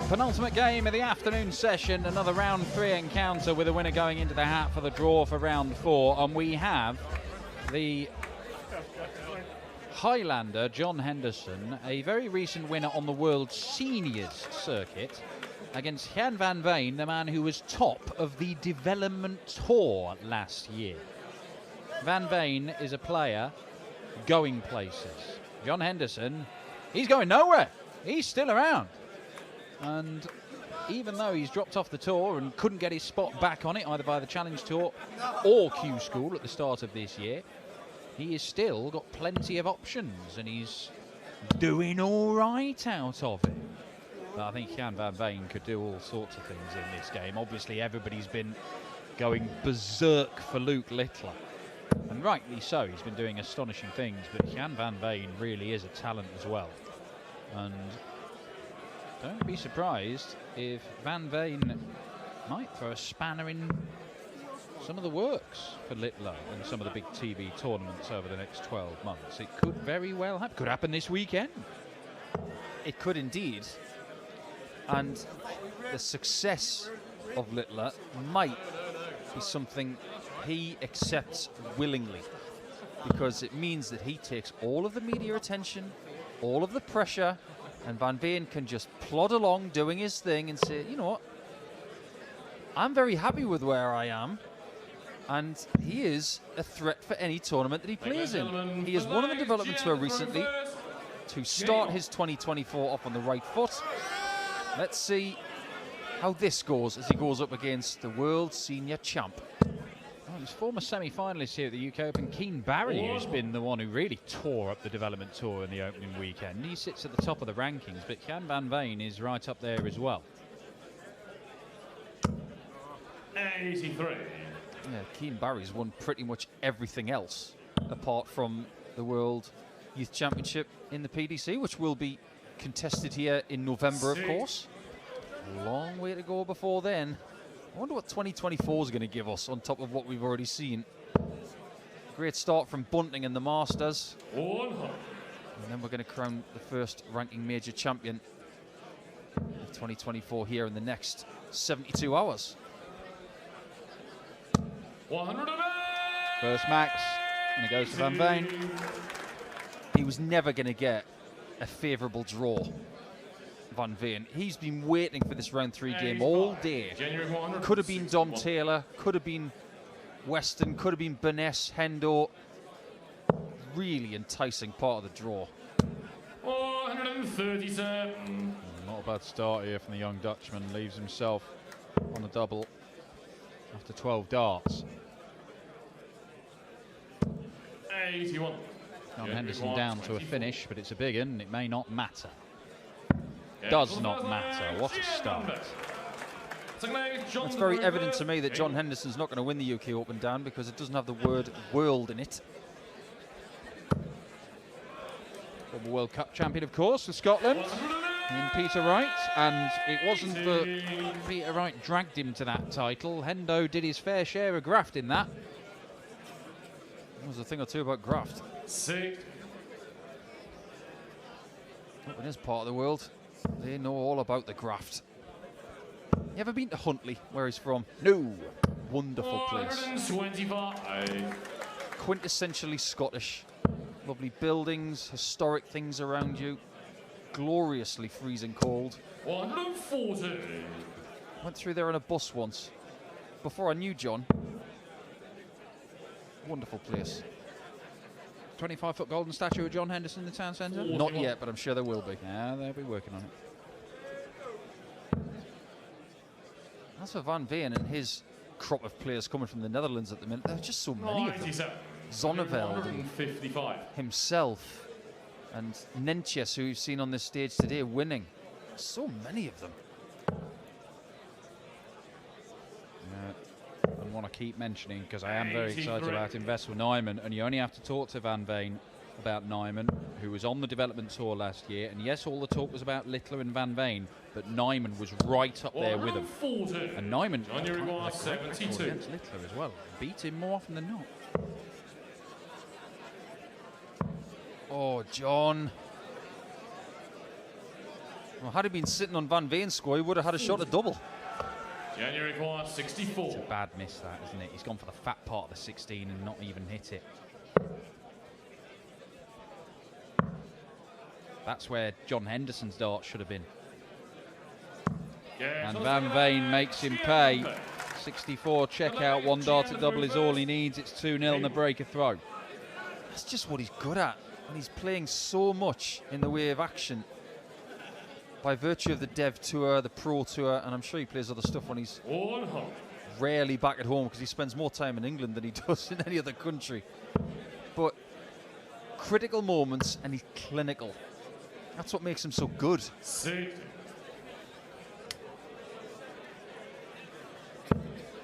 Penultimate game of the afternoon session, another round 3 encounter with a winner going into the hat for the draw for round 4. And we have the Highlander, John Henderson, a very recent winner on the World Seniors circuit, against Gian van Veen, the man who was top of the Development Tour last year. Van Veen is a player going places. John Henderson, he's going nowhere. He's still around. And even though he's dropped off the tour and couldn't get his spot back on it, either by the Challenge Tour or Q School at the start of this year, he has still got plenty of options and he's doing all right out of it. But I think Gian van Veen could do all sorts of things in this game. Obviously, everybody's been going berserk for Luke Littler. And rightly so, he's been doing astonishing things, but Gian van Veen really is a talent as well. And don't be surprised if Van Veen might throw a spanner in some of the works for Littler in some of the big TV tournaments over the next 12 months. It could very well happen. Could happen this weekend. It could indeed. And the success of Littler might be something he accepts willingly, because it means that he takes all of the media attention, all of the pressure, and Van Veen can just plod along doing his thing and say, you know what, I'm very happy with where I am, and he is a threat for any tournament that he plays in. He has won on the Development Tour recently to start his 2024 off on the right foot. Let's see how this goes as he goes up against the World Senior Champ. Well, his former semi-finalist here at the UK Open, Keen Barry, who's been the one who really tore up the Development Tour in the opening weekend. He sits at the top of the rankings, but Gian van Veen is right up there as well. 83. Yeah, Keen Barry's won pretty much everything else apart from the World Youth Championship in the PDC, which will be contested here in November, of course. Long way to go before then. I wonder what 2024 is going to give us on top of what we've already seen. Great start from Bunting in the Masters. And then we're going to crown the first ranking major champion of 2024 here in the next 72 hours. 108. First max, and it goes to Van Veen. He was never going to get a favourable draw, Van Veen. He's been waiting for this round 3 game all day. Could have been Dom Taylor, could have been Weston, could have been Burness, Hendo. Really enticing part of the draw. 137. Not a bad start here from the young Dutchman. Leaves himself on a double after 12 darts. 81. John Henderson down to a finish, but it's a big one. It may not matter. Does not matter. What a start. It's very evident to me that John Henderson's not going to win the UK Open, Dan, because it doesn't have the word world in it. Former World Cup champion, of course, for Scotland, in Peter Wright. And it wasn't that Peter Wright dragged him to that title. Hendo did his fair share of graft in that. There was a thing or two about graft. 6. In this part of the world, they know all about the graft. You ever been to Huntly, where he's from? No. Wonderful place. 125. Quintessentially Scottish. Lovely buildings, historic things around you. Gloriously freezing cold. 140. Went through there on a bus once, before I knew John. Wonderful place. 25-foot golden statue of John Henderson in the town centre? Not yet, but I'm sure there will be. Yeah, they'll be working on it. As for Van Veen and his crop of players coming from the Netherlands at the minute, there are just so many of them. Zonneveld, 155. himself, and Nentjes, who we've seen on this stage today, winning. So many of them. Yeah. And want to keep mentioning, because I am very excited about Invest with Nyman, and you only have to talk to Van Veen about Nyman, who was on the Development Tour last year, and yes, all the talk was about Littler and Van Veen, but Nyman was right up there with him. And Nyman against Littler as well. Beat him more often than not. Oh, John. Well, had he been sitting on Van Veen's score, he would have had a shot at double. January requires 64. It's a bad miss, that, isn't it? He's gone for the fat part of the 16 and not even hit it. That's where John Henderson's dart should have been. And Van Veen makes him pay. 64 checkout, 1 dart at double is all he needs. It's 2-0 and the break a throw. That's just what he's good at. And he's playing so much in the way of action by virtue of the Dev Tour, the Pro Tour, and I'm sure he plays other stuff when he's rarely back at home because he spends more time in England than he does in any other country. But critical moments, and he's clinical. That's what makes him so good.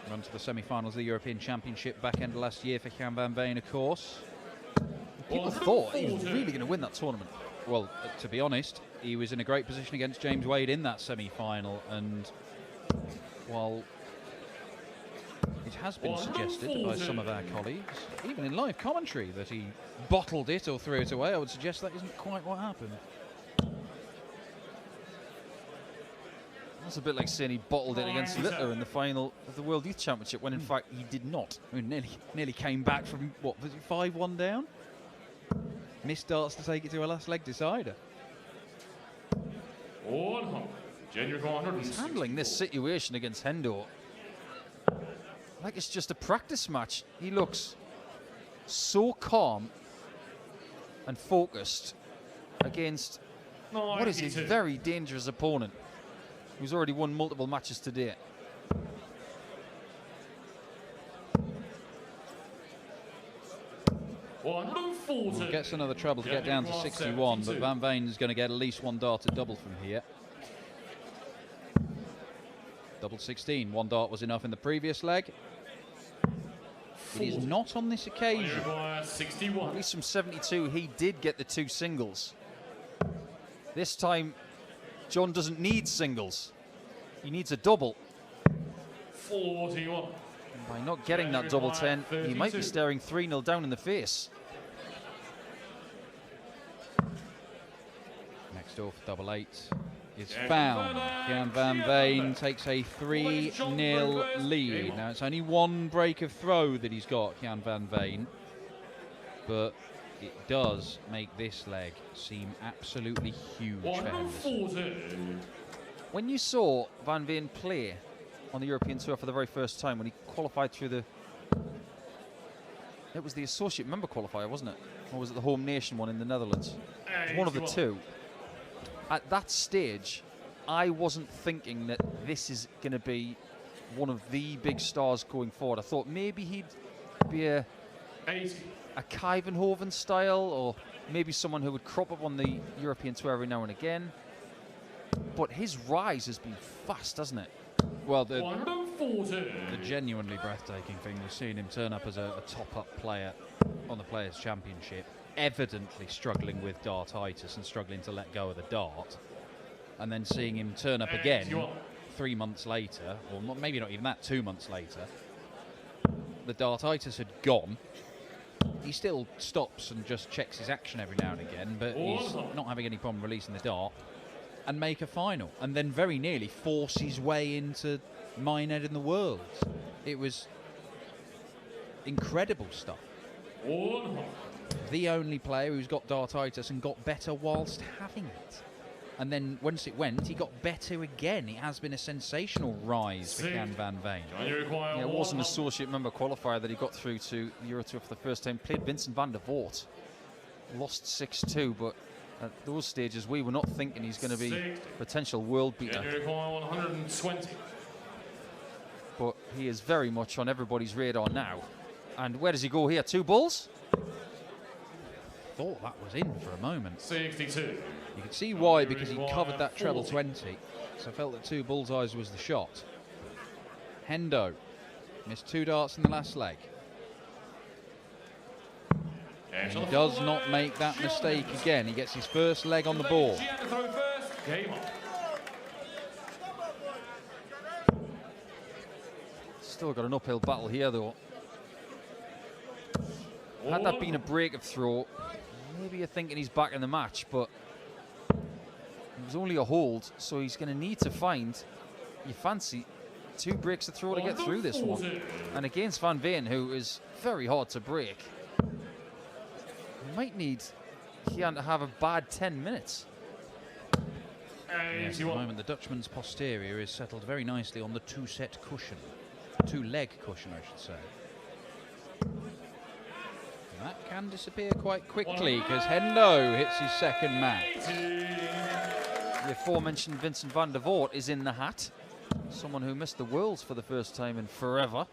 Run to the semi-finals of the European Championship back end of last year for Gian van Veen, of course. People thought he was really going to win that tournament. Well, to be honest, he was in a great position against James Wade in that semi-final, and while it has been suggested by some of our colleagues, even in live commentary, that he bottled it or threw it away, I would suggest that isn't quite what happened. That's a bit like saying he bottled it against Littler in the final of the World Youth Championship, when in fact he did not. I mean, nearly came back from, what, was it 5-1 down? Missed darts to take it to a last leg decider. He's handling this situation against Hendo like it's just a practice match. He looks so calm and focused against what is a very dangerous opponent who's already won multiple matches today. Gets another treble to get down to 61, but Van Veen is going to get at least 1 dart at double from here. Double 16, 1 dart was enough in the previous leg. It is not on this occasion. At least from 72, he did get the 2 singles. This time, John doesn't need singles. He needs a double. 41. And by not getting that double 10, he might be staring 3-0 down in the face. Next off, double 8 is found. Gian van Veen takes a 3-0 lead. Now it's only 1 break of throw that he's got, Gian van Veen, but it does make this leg seem absolutely huge for Henderson. When you saw Van Veen play on the European Tour for the very first time, when he qualified through the... It was the associate member qualifier, wasn't it? Or was it the home nation one in the Netherlands? It was one of the two. At that stage, I wasn't thinking that this is going to be one of the big stars going forward. I thought maybe he'd be a Kuyvenhoven style, or maybe someone who would crop up on the European Tour every now and again. But his rise has been fast, hasn't it? Well, the genuinely breathtaking thing was seeing him turn up as a top-up player on the Players' Championship, evidently struggling with dartitis and struggling to let go of the dart, and then seeing him turn up again 3 months later, or maybe not even that, 2 months later. The dartitis had gone. He still stops and just checks his action every now and again, but he's not having any problem releasing the dart, and make a final, and then very nearly force his way into Minehead in the world. It was incredible stuff. The only player who's got dartitis and got better whilst having it. And then once it went, he got better again. It has been a sensational rise for Gian van Veen. Yeah, it was an associate member qualifier that he got through to the Euro Tour for the first time. Played Vincent van der Voort. Lost 6-2, but at those stages we were not thinking he's going to be a potential world beater. 120. But he is very much on everybody's radar now. And where does he go here? 2 balls? Thought that was in for a moment. 62. You can see why, because he covered that treble 20. So I felt that 2 bullseyes was the shot. Hendo missed 2 darts in the last leg. And he does not make that mistake again. He gets his first leg on the board. Still got an uphill battle here, though. Had that been a break of throw, maybe you're thinking he's back in the match, but it was was only a hold, so he's going to need to find, you fancy, 2 breaks to throw to get through this one. And against Van Veen, who is very hard to break, he might need Gian to have a bad 10 minutes. Yes, at the moment, the Dutchman's posterior is settled very nicely on the 2-set cushion. 2-leg cushion, I should say. And that can disappear quite quickly because Hendo hits his second match. The aforementioned Vincent van der Voort is in the hat. Someone who missed the Worlds for the first time in forever.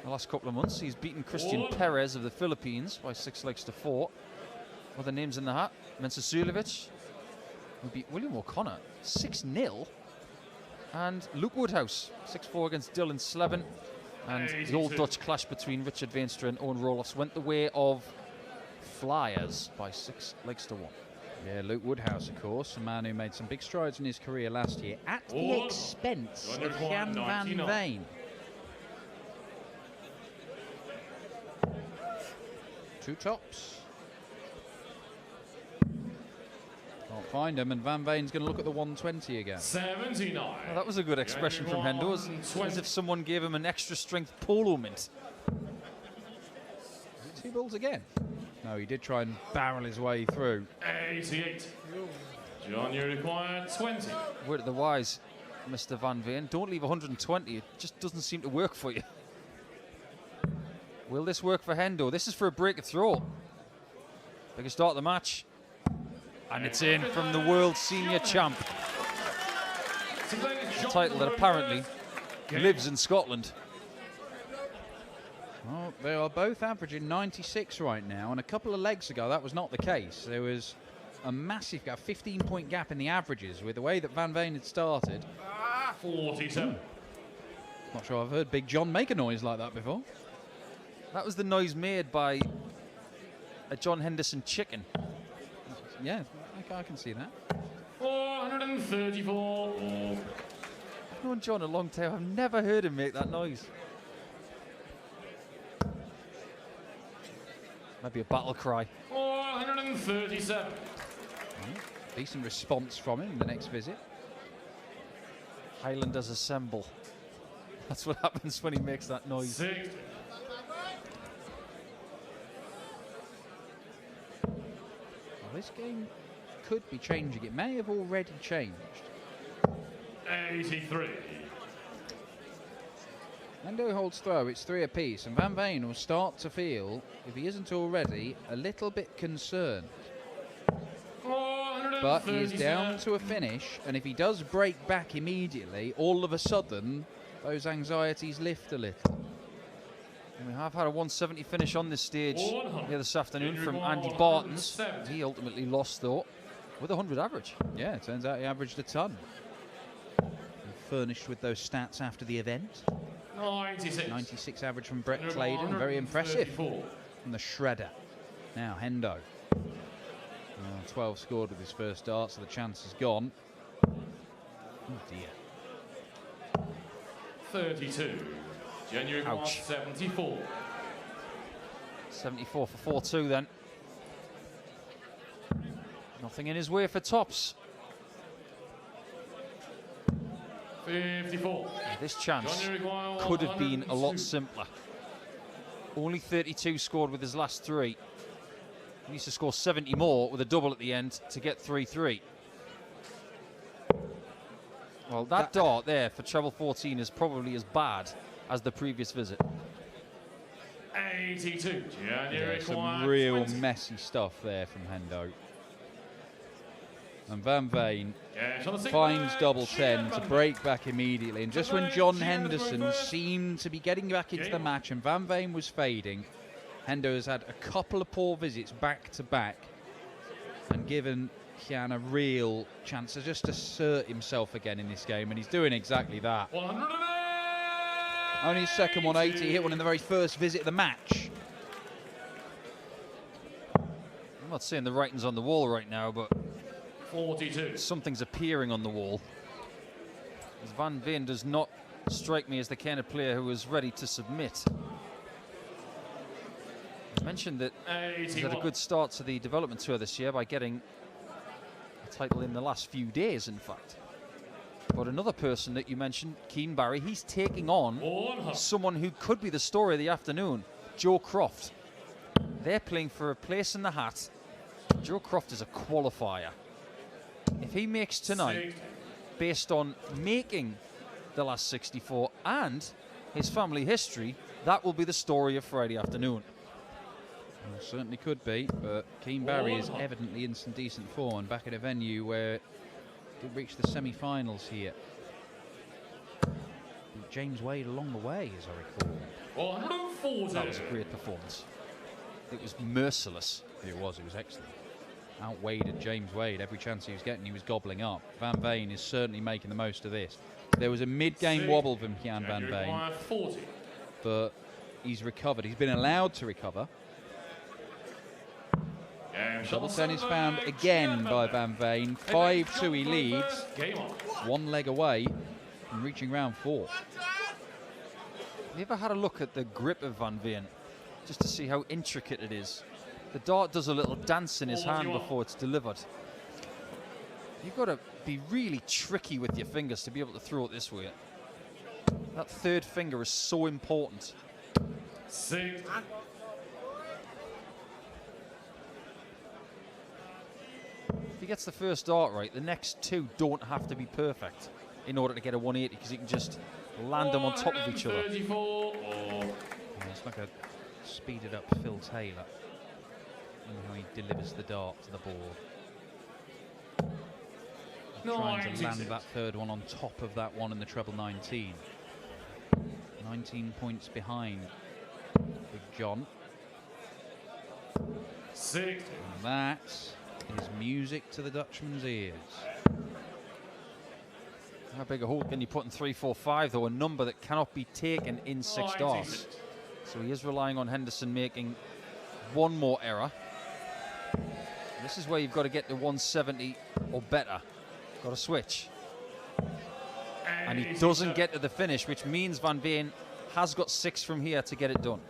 The last couple of months, he's beaten Christian Perez of the Philippines by 6 legs to 4. Other names in the hat: Mensa Sulevic, who beat William O'Connor 6-0. And Luke Woodhouse, 6-4 against Dylan Slevin. And the old Dutch clash between Richard Veenstra and Owen Roloffs went the way of Flyers by 6 legs to 1. Yeah, Luke Woodhouse, of course, a man who made some big strides in his career last year at the expense of Gian van Veen. 2 tops. Can't find him, and Van Veen's going to look at the 120 again. 79. Well, that was a good expression from Hendo, as if someone gave him an extra strength polo mint. 2 balls again. No, he did try and barrel his way through. 88. John, you require 20. Word of the wise, Mr. Van Veen. Don't leave 120. It just doesn't seem to work for you. Will this work for Hendo? This is for a break and throw. Biggest start of the match. And it's in from the world senior champ. A title that apparently lives in Scotland. Well, they are both averaging 96 right now, and a couple of legs ago that was not the case. There was a massive gap, 15-point gap in the averages with the way that Van Veen had started. 47. Not sure I've heard Big John make a noise like that before. That was the noise made by a John Henderson chicken. Yeah, I can see that. 434. I've known John a long time. I've never heard him make that noise. Maybe a battle cry. 437. Decent response from him in the next visit. Highlanders assemble. That's what happens when he makes that noise. 60. Well, this game could be changing. It may have already changed. 83. Hendo holds throw, it's 3 apiece, and Van Veen will start to feel, if he isn't already, a little bit concerned. But he is down to a finish, and if he does break back immediately, all of a sudden, those anxieties lift a little. And we have had a 170 finish on this stage here this afternoon from Andy Bartons. He ultimately lost, though, with a 100 average. Yeah, it turns out he averaged a ton. Furnished with those stats after the event. 96. 96 average from Brett Claydon, very impressive from the shredder. Now Hendo. 12 scored with his first dart, so the chance is gone. Oh dear. 32. January 74. 74 for 4-2 then. Nothing in his way for tops. 54. This chance could have been a lot simpler. Only 32 scored with his last 3. He needs to score 70 more with a double at the end to get 3-3. Well, that dart there for treble 14 is probably as bad as the previous visit. 82. Yeah, some real messy stuff there from Hendo. And Van Veen finds double 10 to break back immediately. And just when John Henderson seemed to be getting back into the match and Van Veen was fading, Hendo has had a couple of poor visits back to back and given Gian a real chance to just assert himself again in this game. And he's doing exactly that. 108. Only his second 180, he hit one in the very first visit of the match. I'm not saying the writing's on the wall right now, but 42. Something's appearing on the wall. As Van Veen does not strike me as the kind of player who is ready to submit. I mentioned that he's had a good start to the development tour this year by getting title in the last few days, in fact. But another person that you mentioned, Keane Barry, he's taking on someone who could be the story of the afternoon, Joe Croft. They're playing for a place in the hat. Joe Croft is a qualifier. If he makes tonight, based on making the last 64 and his family history, that will be the story of Friday afternoon. Well, certainly could be, but Keane Barry is evidently in some decent form and back at a venue where did reach the semi-finals here. Beat James Wade along the way, as I recall. 140. That was a great performance. It was merciless. It was excellent. Outweighed James Wade. Every chance he was getting, he was gobbling up. Van Veen is certainly making the most of this. There was a mid-game wobble from Gian Van Veen, 40. but he's recovered. He's been allowed to recover. Double 10 is found again by Van Veen. 5-2 he leads. One leg away from reaching round 4. Have you ever had a look at the grip of Van Veen, just to see how intricate it is? The dart does a little dance in his hand before it's delivered. You've got to be really tricky with your fingers to be able to throw it this way. That third finger is so important. 6. If he gets the first dart right, the next two don't have to be perfect in order to get a 180, because he can just land them on top of each other. Yeah, it's like a speeded up Phil Taylor in how he delivers the dart to the board. Trying to land that third one on top of that one in the treble 19. 19 points behind Big John. 6. And that is music to the Dutchman's ears. How big a hole can you put in 3, 4, 5, though? A number that cannot be taken in 6 darts. So he is relying on Henderson making one more error. And this is where you've got to get to 170 or better. Got to switch. And he doesn't get to the finish, which means Van Veen has got 6 from here to get it done.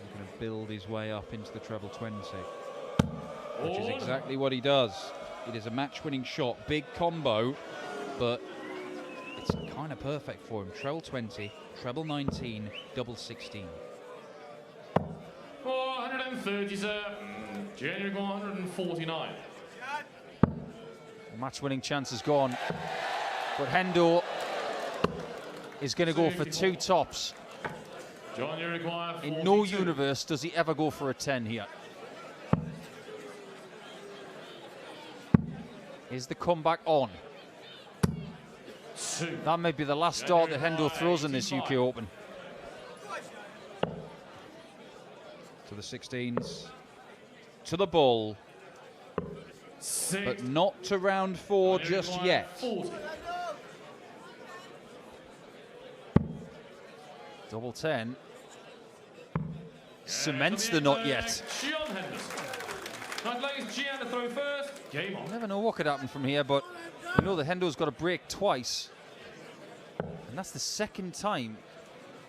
He's going to build his way up into the treble 20, which is exactly what he does. It is a match-winning shot, big combo, but it's kind of perfect for him. Treble 20, treble 19, double 16. 437. January 149. Match-winning chance is gone, but Hendo is going to go for 2 tops. In no universe does he ever go for a 10 here. Is the comeback on? That may be the last dart that Hendo throws in this UK Open. To the 16s, to the bull, but not to round 4 just yet. 40. Double 10 cements the not yet. Gian Henderson. I'd like Gian to throw first. Game on. You never know what could happen from here, but you know that Hendo's got to break twice. And that's the second time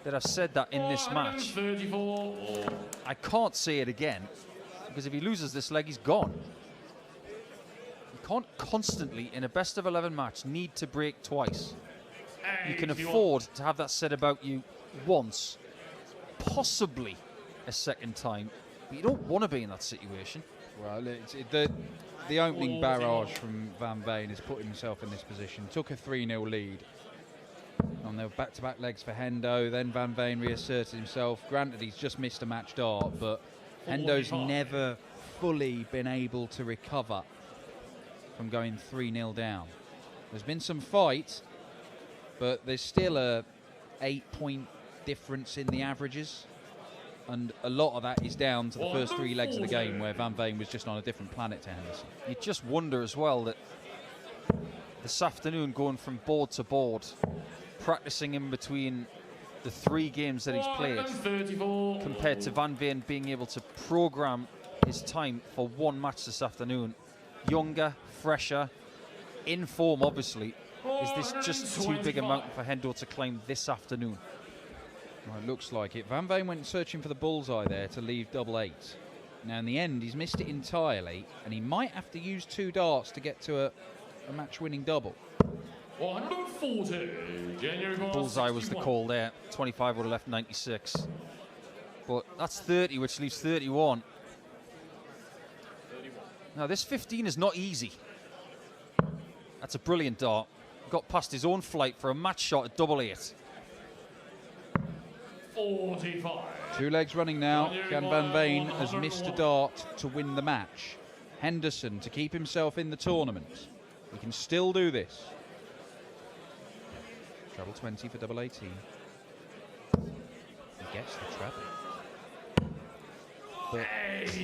that I've said that in this match. 34. I can't say it again, because if he loses this leg, he's gone. You can't constantly, in a best of 11 match, need to break twice. You can afford to have that said about you once, possibly a second time, but you don't want to be in that situation. Well, the opening barrage from Van Veen has put himself in this position. Took a 3-0 lead. And there were back-to-back legs for Hendo. Then Van Veen reasserted himself. Granted, he's just missed a match dart, but Hendo's never fully been able to recover from going 3-0 down. There's been some fight, but there's still a 8-point difference in the averages. And a lot of that is down to the first 3 legs of the game, where Van Veen was just on a different planet to Henderson. You just wonder as well that this afternoon, going from board to board, practicing in between the 3 games that he's played, compared to Van Veen being able to program his time for 1 match this afternoon. Younger, fresher, in form obviously. Is this just too big a mountain for Hendo to climb this afternoon? Well, it looks like it. Van Veen went searching for the bullseye there to leave double 8. Now, in the end, he's missed it entirely, and he might have to use 2 darts to get to a match-winning double. 140. January Bullseye was the call there. 25 would have left 96. But that's 30, which leaves 31. Now, this 15 is not easy. That's a brilliant dart. Got past his own flight for a match shot at double 8. 45. 2 legs running now. Gian van Veen has missed a dart to win the match. Henderson to keep himself in the tournament. He can still do this. Treble 20 for double 18. He gets the treble. But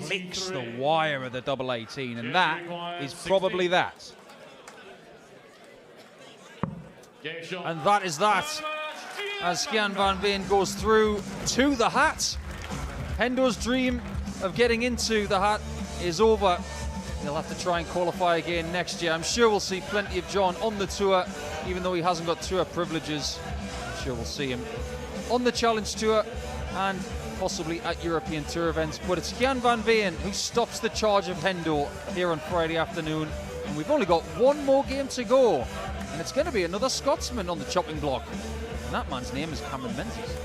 clicks the wire of the double 18, and that is probably that. And that is that. As Gian van Veen goes through to the hat. Hendo's dream of getting into the hat is over. He'll have to try and qualify again next year. I'm sure we'll see plenty of John on the tour, even though he hasn't got tour privileges. I'm sure we'll see him on the Challenge Tour and possibly at European Tour events. But it's Gian van Veen who stops the charge of Hendo here on Friday afternoon. And we've only got one more game to go. And it's going to be another Scotsman on the chopping block. And that man's name is Cameron Menzies.